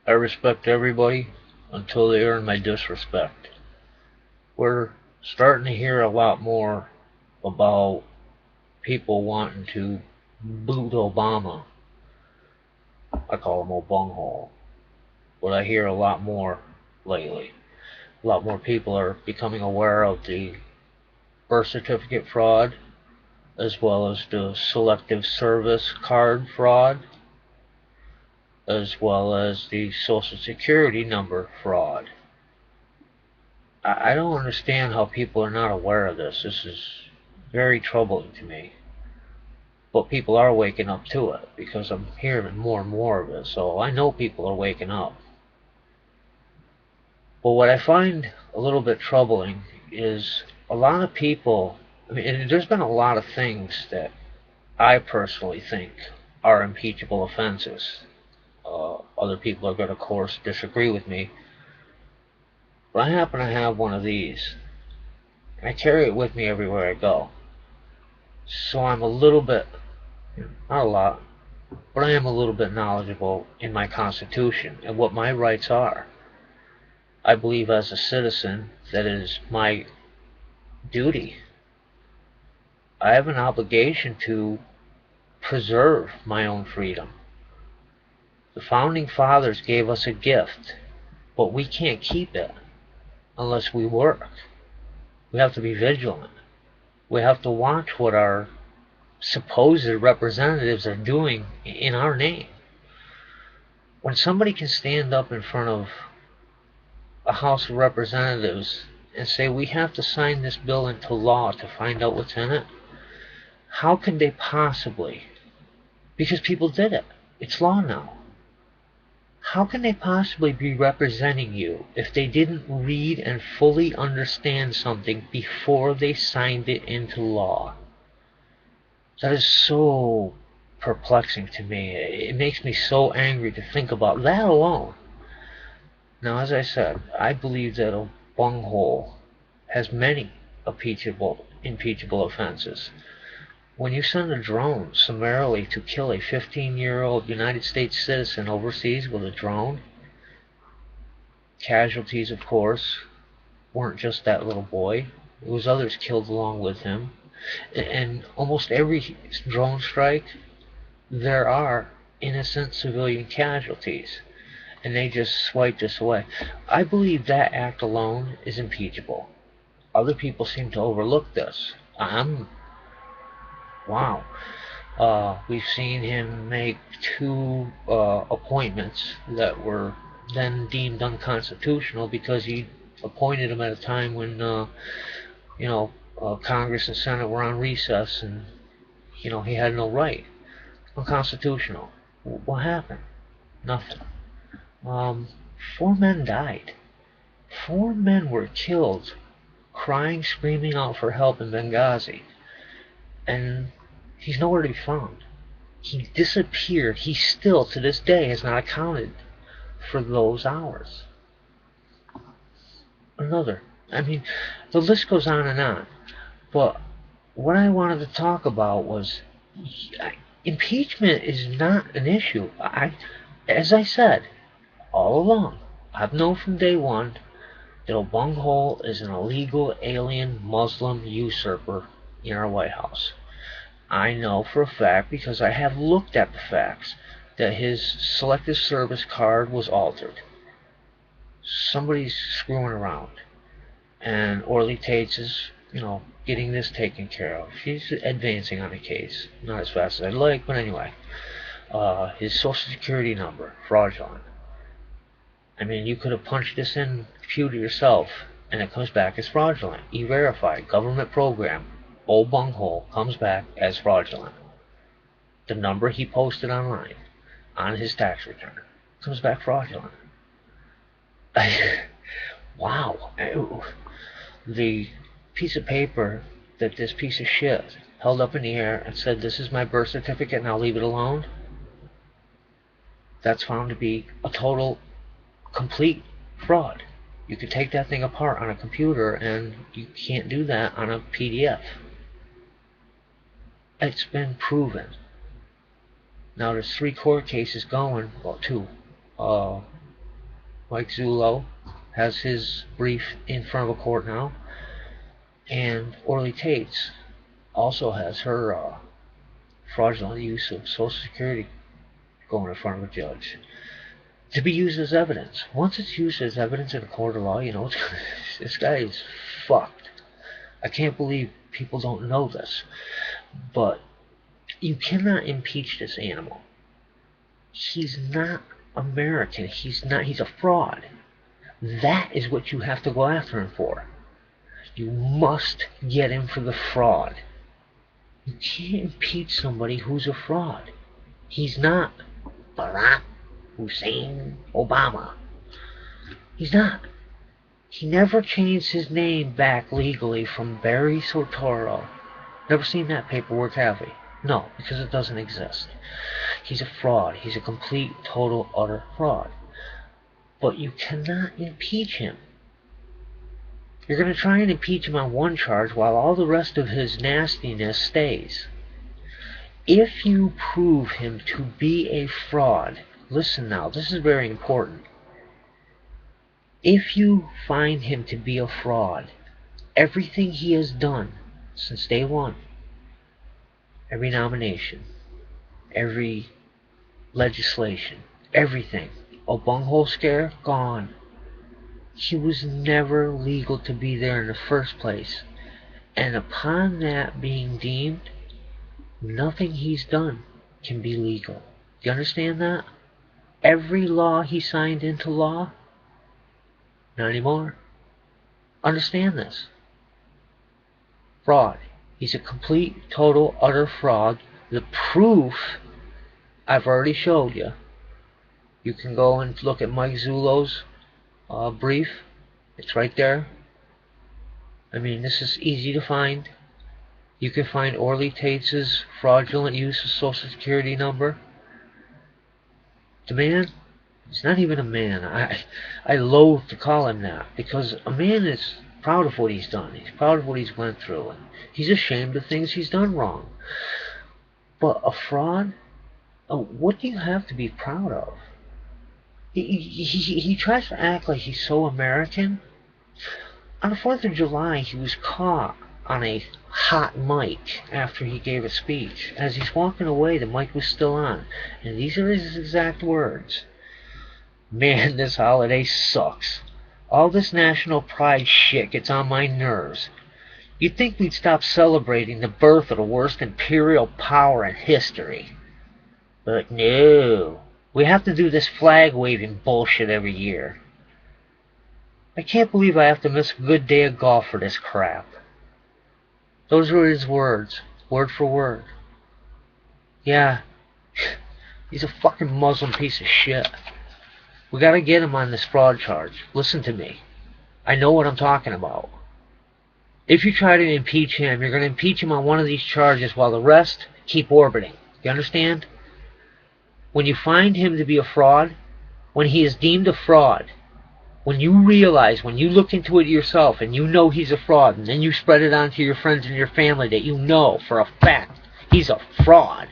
I respect everybody until they earn my disrespect. We're starting to hear a lot more about people wanting to boot Obama. I call him a bunghole. But I hear a lot more lately. A lot more people are becoming aware of the birth certificate fraud, as well as the selective service card fraud, as well as the social security number fraud. I don't understand how people are not aware of this. This is very troubling to me. But people are waking up to it because I'm hearing more and more of it. So I know people are waking up. But what I find a little bit troubling is a lot of people. I mean, there's been a lot of things that I personally think are impeachable offenses. Other people are going to, of course, disagree with me. But I happen to have one of these. And I carry it with me everywhere I go. So I'm a little bit, not a lot, but I am a little bit knowledgeable in my Constitution and what my rights are. I believe as a citizen that it is my duty. I have an obligation to preserve my own freedom. The founding fathers gave us a gift, but we can't keep it unless we work. We have to be vigilant. We have to watch what our supposed representatives are doing in our name. When somebody can stand up in front of a House of Representatives and say we have to sign this bill into law to find out what's in it, how can they possibly? Because people did it. It's law now. How can they possibly be representing you if they didn't read and fully understand something before they signed it into law? That is so perplexing to me. It makes me so angry to think about that alone. Now, as I said, I believe that a bunghole has many impeachable offenses. When you send a drone summarily to kill a 15-year-old United States citizen overseas with a drone, casualties, of course, weren't just that little boy. It was others killed along with him. And almost every drone strike, there are innocent civilian casualties. And they just swipe this away. I believe that act alone is impeachable. Other people seem to overlook this. Wow. We've seen him make two appointments that were then deemed unconstitutional because he appointed them at a time when, you know, Congress and Senate were on recess and, he had no right. Unconstitutional. What happened? Nothing. Um, 4 men died. 4 men were killed, crying, screaming out for help in Benghazi. And he's nowhere to be found. He disappeared. He still, to this day, has not accounted for those hours. Another. I mean, the list goes on and on. But what I wanted to talk about was impeachment is not an issue. As I said all along, I've known from day one that a bunghole is an illegal alien Muslim usurper in our White House. I know for a fact, because I have looked at the facts, that his selective service card was altered. Somebody's screwing around. And Orly Tates is, getting this taken care of. She's advancing on the case. Not as fast as I'd like, but anyway. His social security number, fraudulent. I mean, you could have punched this in the computer yourself, and it comes back as fraudulent. E-Verify, government program, old bunghole, comes back as fraudulent. The number he posted online on his tax return comes back fraudulent. Wow. The piece of paper that this piece of shit held up in the air and said, "This is my birth certificate, now leave it alone," that's found to be a total, complete fraud. You could take that thing apart on a computer, and you can't do that on a PDF. It's been proven. Now there's 3 court cases going, well, 2. Mike Zullo has his brief in front of a court now, and Orly Tates also has her fraudulent use of Social Security going in front of a judge to be used as evidence. Once it's used as evidence in a court of law, you know, this guy is fucked. I can't believe people don't know this, but you cannot impeach this animal. He's not American. He's a fraud. That is what you have to go after him for. You must get him for the fraud. You can't impeach somebody who's a fraud. He's not Barack Hussein Obama. He's not. He never changed his name back legally from Barry Soetoro. Never seen that paperwork, have we? No, because it doesn't exist. He's a fraud. He's a complete, total, utter fraud. But you cannot impeach him. You're going to try and impeach him on one charge while all the rest of his nastiness stays. If you prove him to be a fraud, listen now, this is very important. If you find him to be a fraud, everything he has done since day one, every nomination, every legislation, everything, a bunghole scare, gone. He was never legal to be there in the first place. And upon that being deemed, nothing he's done can be legal. Do you understand that? Every law he signed into law, not anymore. Understand this. Fraud. He's a complete, total, utter fraud. The proof I've already showed you. You can go and look at Mike Zullo's brief. It's right there. I mean, this is easy to find. You can find Orly Tates' fraudulent use of Social Security number. The man, he's not even a man. I loathe to call him that, because a man is proud of what he's done. He's proud of what he's went through, and he's ashamed of things he's done wrong. But a fraud? Oh, what do you have to be proud of? He tries to act like he's so American. On the 4th of July, he was caught on a hot mic after he gave a speech. As he's walking away, the mic was still on. And these are his exact words. Man, this holiday sucks. All this national pride shit gets on my nerves. You'd think we'd stop celebrating the birth of the worst imperial power in history. But no. We have to do this flag-waving bullshit every year. I can't believe I have to miss a good day of golf for this crap. Those were his words, word for word. Yeah, he's a fucking Muslim piece of shit. We gotta get him on this fraud charge. Listen to me. I know what I'm talking about. If you try to impeach him, you're gonna impeach him on one of these charges while the rest keep orbiting. You understand? When you find him to be a fraud, when he is deemed a fraud, when you realize, when you look into it yourself and you know he's a fraud, and then you spread it on to your friends and your family that you know for a fact he's a fraud,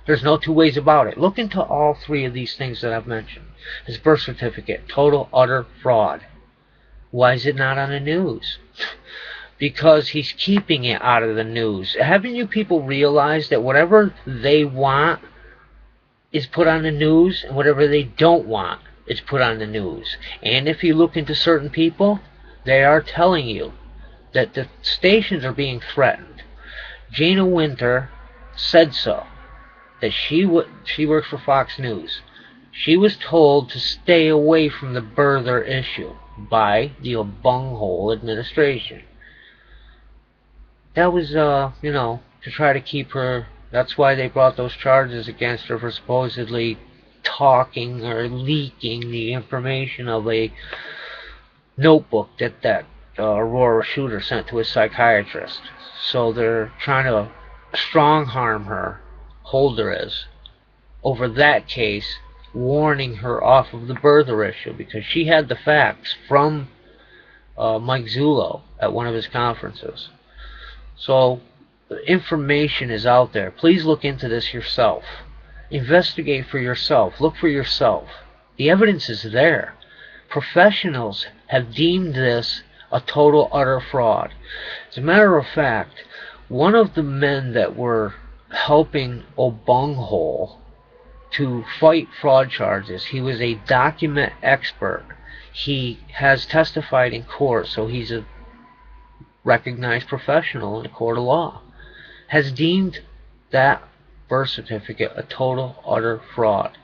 there's no two ways about it. Look into all three of these things that I've mentioned. His birth certificate, total, utter fraud. Why is it not on the news? Because he's keeping it out of the news. Haven't you people realized that whatever they want is put on the news, and whatever they don't want is put on the news? And if you look into certain people, they are telling you that the stations are being threatened. Jana Winter said so, that she works for Fox News. She was told to stay away from the birther issue by the bunghole administration. That was, to try to keep her. That's why they brought those charges against her for supposedly talking or leaking the information of a notebook that Aurora shooter sent to a psychiatrist. So they're trying to strong harm her, Holder is, over that case, warning her off of the birther issue because she had the facts from Mike Zullo at one of his conferences. So the information is out there. Please look into this yourself. Investigate for yourself. Look for yourself. The evidence is there. Professionals have deemed this a total, utter fraud. As a matter of fact, one of the men that were helping Obama to fight fraud charges, he was a document expert. He has testified in court, so he's a recognized professional in the court of law, has deemed that birth certificate a total, utter fraud.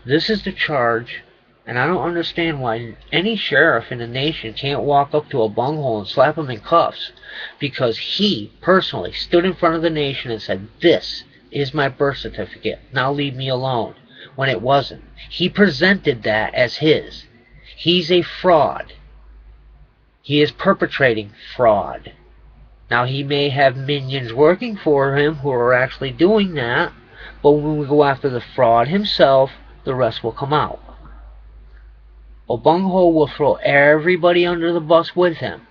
This is the charge, and I don't understand why any sheriff in the nation can't walk up to a bunghole and slap him in cuffs, because he personally stood in front of the nation and said, "This is my birth certificate, now leave me alone," when it wasn't. He presented that as his. He's a fraud. He is perpetrating fraud. Now, he may have minions working for him who are actually doing that, but when we go after the fraud himself, the rest will come out. Obama will throw everybody under the bus with him.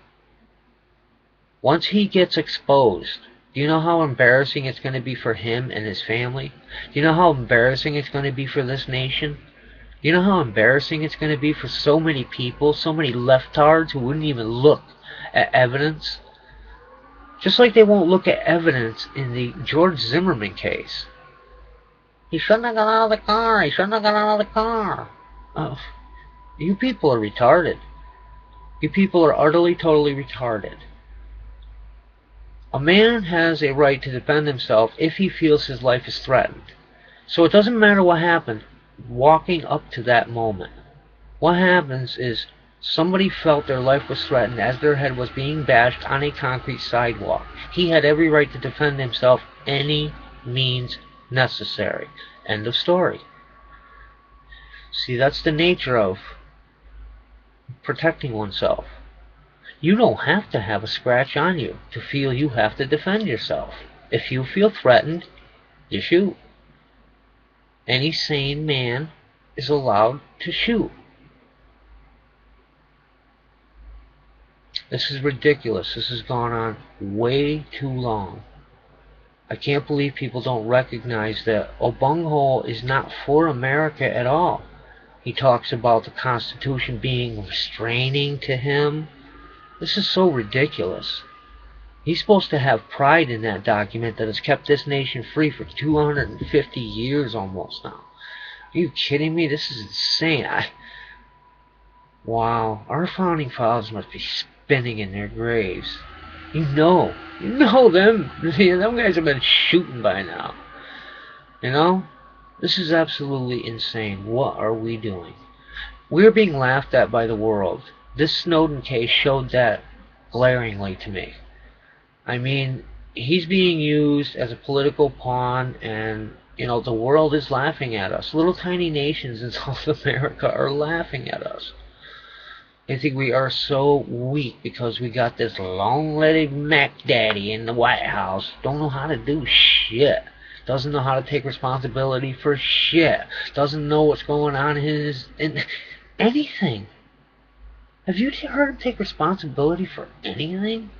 Once he gets exposed, do you know how embarrassing it's going to be for him and his family? Do you know how embarrassing it's going to be for this nation? Do you know how embarrassing it's going to be for so many people, so many leftards who wouldn't even look at evidence? Just like they won't look at evidence in the George Zimmerman case. He shouldn't have got out of the car. He shouldn't have got out of the car. Oh, you people are retarded. You people are utterly, totally retarded. A man has a right to defend himself if he feels his life is threatened. So it doesn't matter what happened walking up to that moment. What happens is somebody felt their life was threatened as their head was being bashed on a concrete sidewalk. He had every right to defend himself any means necessary. End of story. See, that's the nature of protecting oneself. You don't have to have a scratch on you to feel you have to defend yourself. If you feel threatened, you shoot. Any sane man is allowed to shoot. This is ridiculous. This has gone on way too long. I can't believe people don't recognize that Obama is not for America at all. He talks about the Constitution being restraining to him. This is so ridiculous. He's supposed to have pride in that document that has kept this nation free for 250 years almost now. Are you kidding me? This is insane. Wow, our founding fathers must be spinning in their graves. You know them. Them guys have been shooting by now. You know? This is absolutely insane. What are we doing? We're being laughed at by the world. This Snowden case showed that glaringly to me. I mean, he's being used as a political pawn, and, the world is laughing at us. Little tiny nations in South America are laughing at us. They think we are so weak because we got this long-legged Mac Daddy in the White House. Don't know how to do shit. Doesn't know how to take responsibility for shit. Doesn't know what's going on in anything. Have you heard him take responsibility for anything?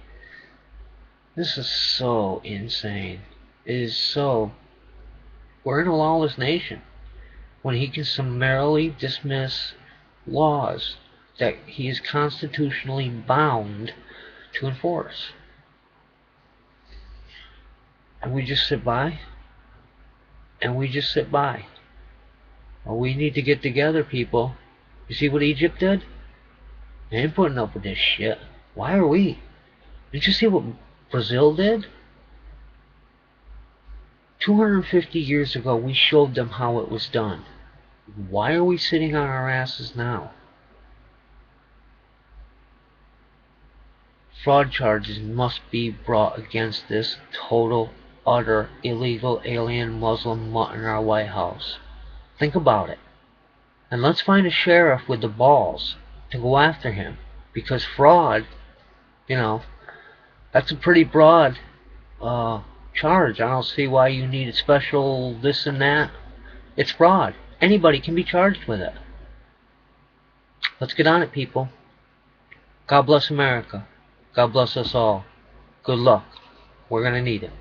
This is so insane. It is so... We're in a lawless nation when he can summarily dismiss laws that he is constitutionally bound to enforce. And we just sit by. And we just sit by. Well, we need to get together, people. You see what Egypt did? They ain't putting up with this shit. Why are we? Did you see what Brazil did? 250 years ago, we showed them how it was done. Why are we sitting on our asses now? Fraud charges must be brought against this total, utter, illegal, alien Muslim mutt in our White House. Think about it. And let's find a sheriff with the balls to go after him. Because fraud, that's a pretty broad charge. I don't see why you need a special this and that. It's fraud. Anybody can be charged with it. Let's get on it, people. God bless America. God bless us all. Good luck. We're going to need it.